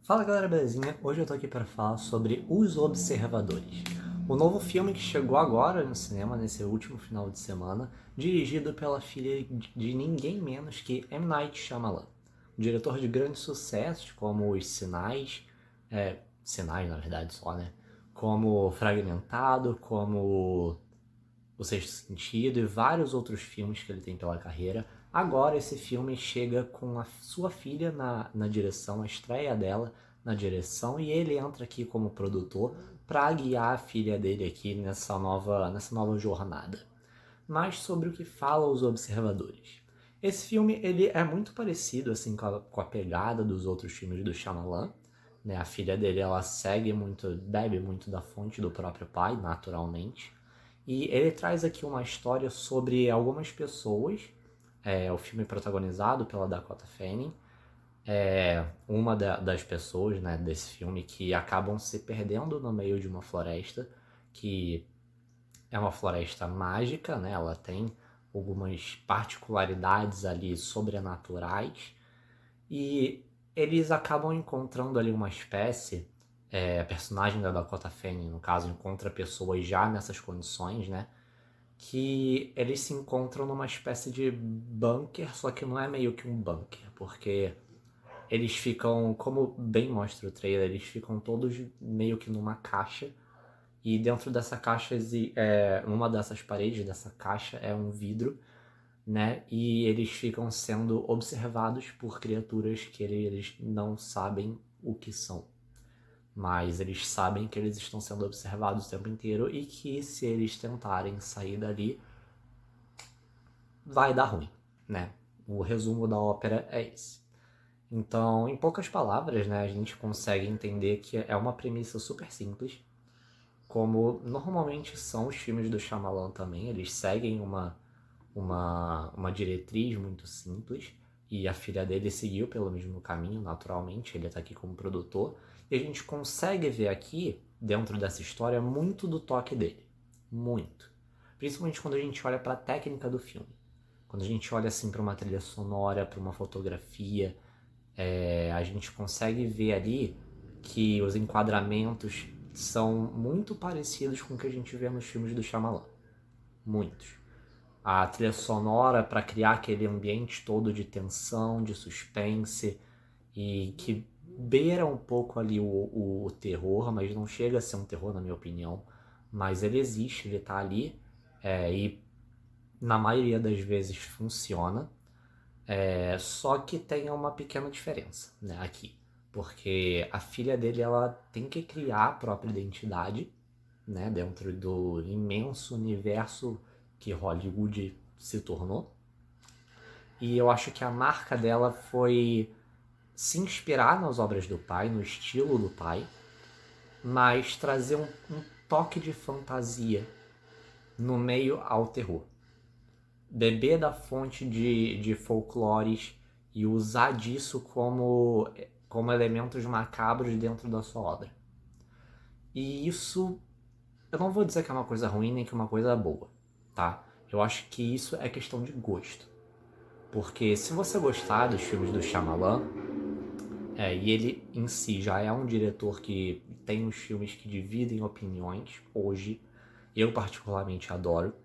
Fala galera, belezinha? Hoje eu tô aqui para falar sobre Os Observadores, o novo filme que chegou agora no cinema, nesse último final de semana, dirigido pela filha de ninguém menos que M. Night Shyamalan, um diretor de grandes sucessos como Os Sinais, Sinais na verdade só, né? Como Fragmentado, como O Sexto Sentido e vários outros filmes que ele tem pela carreira. Agora esse filme chega com a sua filha na direção, a estreia dela na direção, e ele entra aqui como produtor para guiar a filha dele aqui nessa nova jornada. Mas sobre o que fala Os Observadores. Esse filme ele é muito parecido assim com a pegada dos outros filmes do Shyamalan, né? A filha dele ela segue muito, bebe muito da fonte do próprio pai, naturalmente. E ele traz aqui uma história sobre algumas pessoas. O filme é protagonizado pela Dakota Fanning. Das pessoas, né, desse filme que acabam se perdendo no meio de uma floresta, que é uma floresta mágica, né? Ela tem algumas particularidades ali sobrenaturais. E eles acabam encontrando ali uma espécie. A personagem da Dakota Fanning, no caso, encontra pessoas já nessas condições, né? Que eles se encontram numa espécie de bunker, só que não é meio que um bunker, porque eles ficam, como bem mostra o trailer, eles ficam todos meio que numa caixa, e dentro dessa caixa, uma dessas paredes dessa caixa é um vidro, né? E eles ficam sendo observados por criaturas que eles não sabem o que são. Mas eles sabem que eles estão sendo observados o tempo inteiro e que se eles tentarem sair dali, vai dar ruim, né? O resumo da ópera é esse. Então, em poucas palavras, né, a gente consegue entender que é uma premissa super simples, como normalmente são os filmes do Shyamalan também. Eles seguem uma diretriz muito simples, e a filha dele seguiu pelo mesmo caminho, naturalmente. Ele está aqui como produtor, e a gente consegue ver aqui, dentro dessa história, muito do toque dele. Muito. Principalmente quando a gente olha para a técnica do filme. Quando a gente olha assim para uma trilha sonora, para uma fotografia, a gente consegue ver ali que os enquadramentos são muito parecidos com o que a gente vê nos filmes do Shyamalan. Muitos. A trilha sonora para criar aquele ambiente todo de tensão, de suspense, e que beira um pouco ali o terror, mas não chega a ser um terror na minha opinião. Mas ele existe, ele tá ali, e na maioria das vezes funciona. Só que tem uma pequena diferença, né, aqui. Porque a filha dele, ela tem que criar a própria identidade, né, dentro do imenso universo que Hollywood se tornou. E eu acho que a marca dela foi se inspirar nas obras do pai, no estilo do pai, mas trazer um toque de fantasia no meio ao terror. Beber da fonte de folclores e usar disso como elementos macabros dentro da sua obra. E isso, eu não vou dizer que é uma coisa ruim nem que é uma coisa boa, tá? Eu acho que isso é questão de gosto. Porque se você gostar dos filmes do Shyamalan, e ele em si já é um diretor que tem uns filmes que dividem opiniões hoje, eu particularmente adoro.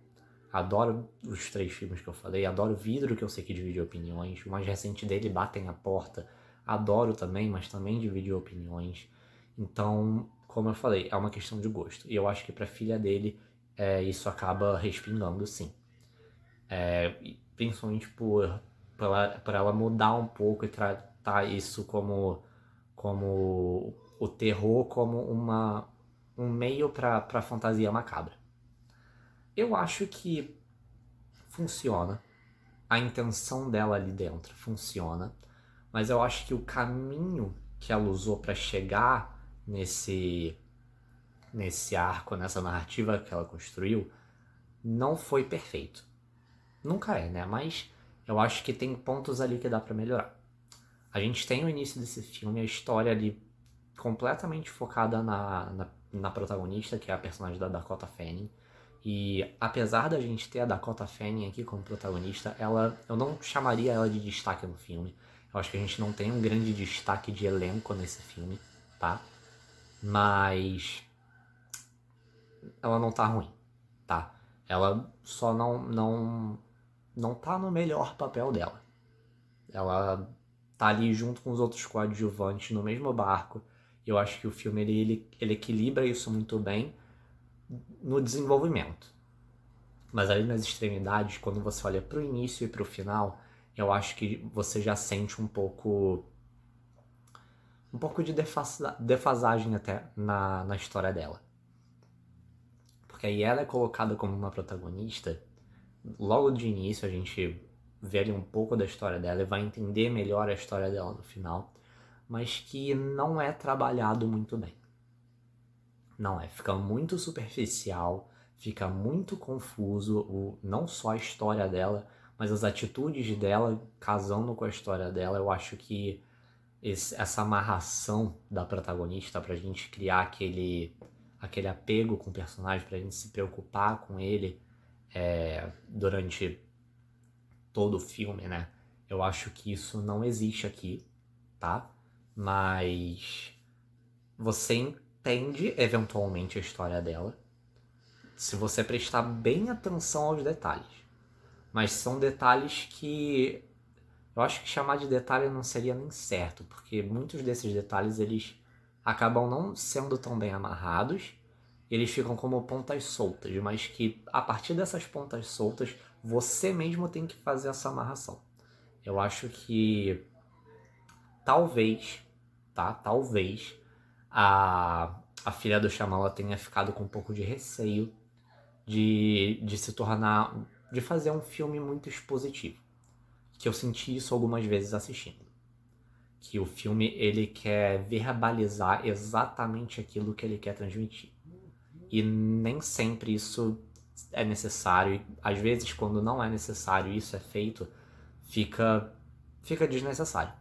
Adoro os 3 filmes que eu falei, adoro Vidro, que eu sei que divide opiniões. O mais recente dele, Batem a Porta, adoro também, mas também divide opiniões. Então, como eu falei, é uma questão de gosto. E eu acho que pra filha dele, isso acaba respingando, sim. Principalmente por ela mudar um pouco e tratar isso como o terror como um meio pra fantasia macabra. Eu acho que funciona. A intenção dela ali dentro funciona, mas eu acho que o caminho que ela usou para chegar nesse arco, nessa narrativa que ela construiu, não foi perfeito. Nunca é, né? Mas eu acho que tem pontos ali que dá para melhorar. A gente tem o início desse filme, a história ali completamente focada na protagonista, que é a personagem da Dakota Fanning. E apesar da gente ter a Dakota Fanning aqui como protagonista, eu não chamaria ela de destaque no filme. Eu acho que a gente não tem um grande destaque de elenco nesse filme, tá? Mas ela não tá ruim, tá? Ela só não tá no melhor papel dela. Ela tá ali junto com os outros coadjuvantes no mesmo barco. Eu acho que o filme ele equilibra isso muito bem no desenvolvimento. Mas ali nas extremidades, quando você olha pro início e pro final, eu acho que você já sente um pouco de defasagem até na história dela. Porque aí ela é colocada como uma protagonista, logo de início a gente vê ali um pouco da história dela e vai entender melhor a história dela no final, mas que não é trabalhado muito bem. Não é, fica muito superficial, fica muito confuso, não só a história dela, mas as atitudes dela casando com a história dela. Eu acho que essa amarração da protagonista pra gente criar aquele apego com o personagem, pra gente se preocupar com ele durante todo o filme, né? Eu acho que isso não existe aqui, tá? Mas você entende eventualmente a história dela se você prestar bem atenção aos detalhes. Mas são detalhes que eu acho que chamar de detalhe não seria nem certo, porque muitos desses detalhes eles acabam não sendo tão bem amarrados, eles ficam como pontas soltas, mas que a partir dessas pontas soltas você mesmo tem que fazer essa amarração. Eu acho que talvez, tá? Talvez a filha do Shyamalan tenha ficado com um pouco de receio de se tornar, de fazer um filme muito expositivo. Que eu senti isso algumas vezes assistindo. Que o filme ele quer verbalizar exatamente aquilo que ele quer transmitir. E nem sempre isso é necessário. E às vezes, quando não é necessário isso é feito, fica desnecessário.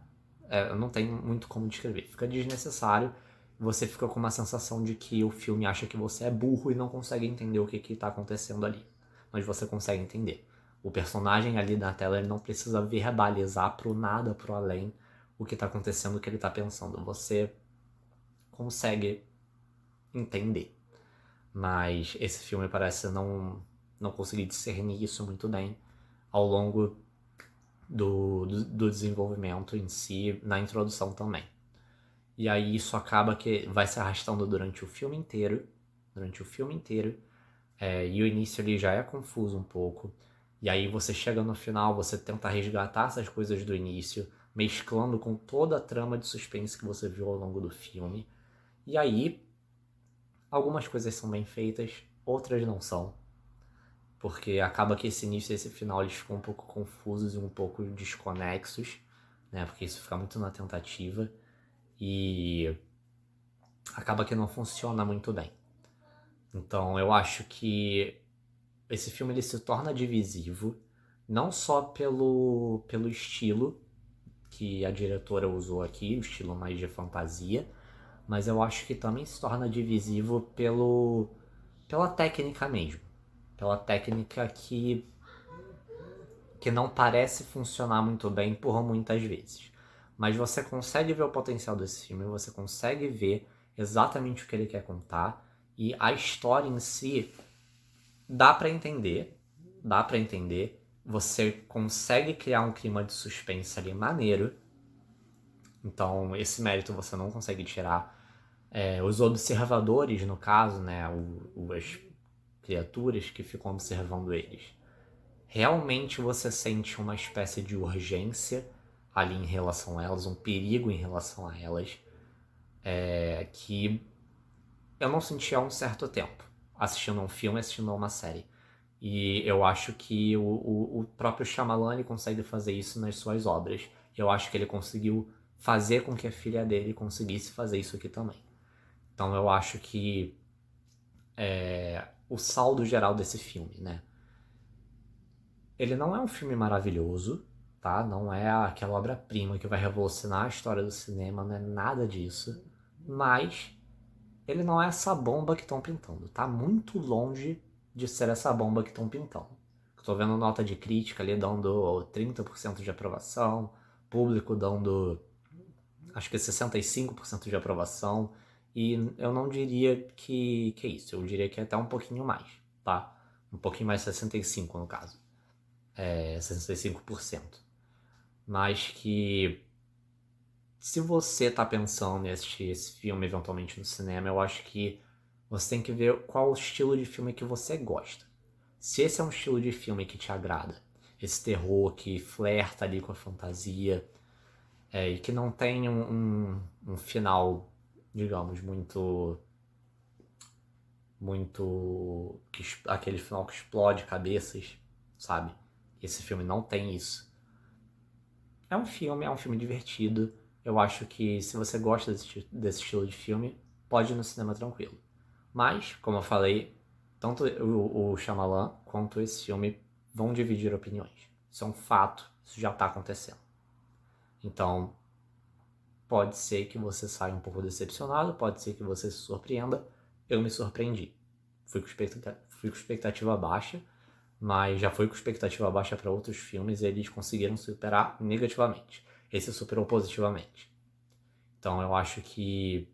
Eu não tenho muito como descrever. Fica desnecessário. Você fica com uma sensação de que o filme acha que você é burro e não consegue entender o que está acontecendo ali. Mas você consegue entender. O personagem ali na tela ele não precisa verbalizar pro nada, pro além, o que está acontecendo, o que ele está pensando. Você consegue entender. Mas esse filme parece não conseguir discernir isso muito bem ao longo do desenvolvimento em si, na introdução também. E aí isso acaba que vai se arrastando durante o filme inteiro. E o início ali já é confuso um pouco. E aí você chega no final, você tenta resgatar essas coisas do início, mesclando com toda a trama de suspense que você viu ao longo do filme. E aí, algumas coisas são bem feitas, outras não são. Porque acaba que esse início e esse final eles ficam um pouco confusos e um pouco desconexos, né? Porque isso fica muito na tentativa. E acaba que não funciona muito bem. Então eu acho que esse filme ele se torna divisivo, não só pelo estilo que a diretora usou aqui, o estilo mais de fantasia, mas eu acho que também se torna divisivo pela técnica mesmo. Pela técnica que não parece funcionar muito bem por muitas vezes. Mas você consegue ver o potencial desse filme, você consegue ver exatamente o que ele quer contar, e a história em si dá pra entender, você consegue criar um clima de suspense ali maneiro, então esse mérito você não consegue tirar. Os observadores, no caso, né, as criaturas que ficam observando eles, realmente você sente uma espécie de urgência ali em relação a elas, um perigo em relação a elas, que eu não senti há um certo tempo, assistindo a um filme, assistindo a uma série. E eu acho que o próprio Shyamalan ele consegue fazer isso nas suas obras. Eu acho que ele conseguiu fazer com que a filha dele conseguisse fazer isso aqui também. Então eu acho que o saldo geral desse filme, né? Ele não é um filme maravilhoso, tá? Não é aquela obra-prima que vai revolucionar a história do cinema, não é nada disso. Mas ele não é essa bomba que estão pintando. Tá muito longe de ser essa bomba que estão pintando. Tô vendo nota de crítica ali dando 30% de aprovação, público dando, acho que 65% de aprovação, e eu não diria que é isso, eu diria que é até um pouquinho mais, tá? Um pouquinho mais, 65% no caso. 65%. Mas que se você tá pensando em assistir esse filme eventualmente no cinema, eu acho que você tem que ver qual o estilo de filme que você gosta. Se esse é um estilo de filme que te agrada, esse terror que flerta ali com a fantasia, e que não tem um final, digamos, aquele final que explode cabeças, sabe? Esse filme não tem isso. É um filme divertido. Eu acho que se você gosta desse estilo de filme, pode ir no cinema tranquilo. Mas, como eu falei, tanto o Shyamalan quanto esse filme vão dividir opiniões. Isso é um fato, isso já está acontecendo. Então, pode ser que você saia um pouco decepcionado, pode ser que você se surpreenda. Eu me surpreendi. Fui com expectativa baixa, mas já fui com expectativa baixa para outros filmes e eles conseguiram superar negativamente. Esse superou positivamente. Então eu acho que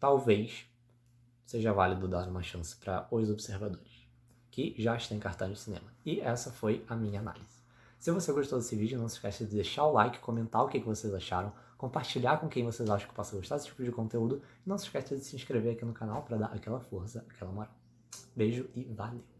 talvez seja válido dar uma chance para Os Observadores, que já está em cartaz de cinema. E essa foi a minha análise. Se você gostou desse vídeo, não se esqueça de deixar o like, comentar o que vocês acharam, compartilhar com quem vocês acham que possa gostar desse tipo de conteúdo. E não se esqueça de se inscrever aqui no canal para dar aquela força, aquela moral. Beijo e valeu!